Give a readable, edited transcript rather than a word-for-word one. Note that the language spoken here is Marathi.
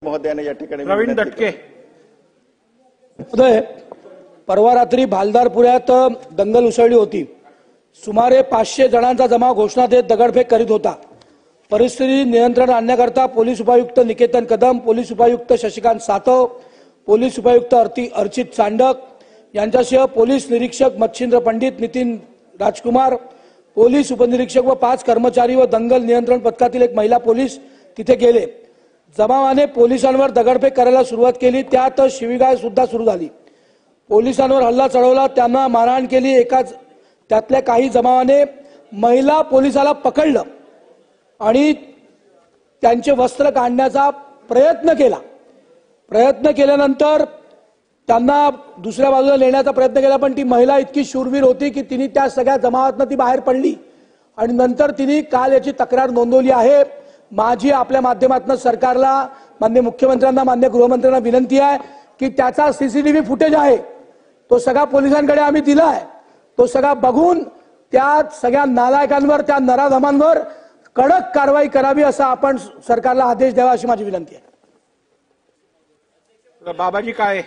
महोदयाने या ठिकाणी प्रवीण दटके उदय, परवा रात्री भालदारपुऱ्यात दंगल उसळली होती। सुमारे 500 जणांचा जमाव घोषणा देत दगडफेक करीत होता। परिस्थिती नियंत्रण आणण्याकरता पोलीस उपायुक्त निकेतन कदम, पोलीस उपायुक्त शशिकांत सातव, पोलीस उपायुक्त अर्चित चांडक यांच्यासह पोलीस निरीक्षक मच्छिंद्र पंडित, नितीन राजकुमार, पोलीस उपनिरीक्षक व 5 कर्मचारी व दंगल नियंत्रण पथकातील एक महिला पोलीस तिथे गेले। जमावाने पोलिसांवर दगडफेक करायला सुरुवात केली, त्यात शिवीगाळ सुद्धा सुरू झाली। पोलिसांवर हल्ला चढवला, त्यांना मारहाण केली। त्यातल्या काही जमावाने महिला पोलिसाला पकडलं आणि त्यांचे वस्त्र काढण्याचा प्रयत्न केल्यानंतर त्यांना दुसऱ्या बाजूला नेण्याचा प्रयत्न केला, पण ती महिला इतकी शूरवीर होती की तिने त्या सगळ्या जमावातून ती बाहेर पडली आणि नंतर तिने काल याची तक्रार नोंदवली आहे। माझी आपल्या माध्यमातून सरकारला, माननीय मुख्यमंत्र्यांना, माननीय गृहमंत्र्यांना विनंती आहे की त्याचा सीसीटीव्ही फुटेज आहे तो सगळा पोलिसांकडे आम्ही दिला आहे, तो सगळा बघून त्या सगळ्या नालायकांवर, त्या नराधमांवर कडक कारवाई करावी असा आपण सरकारला आदेश द्यावा अशी माझी विनंती आहे। बाबाजी काय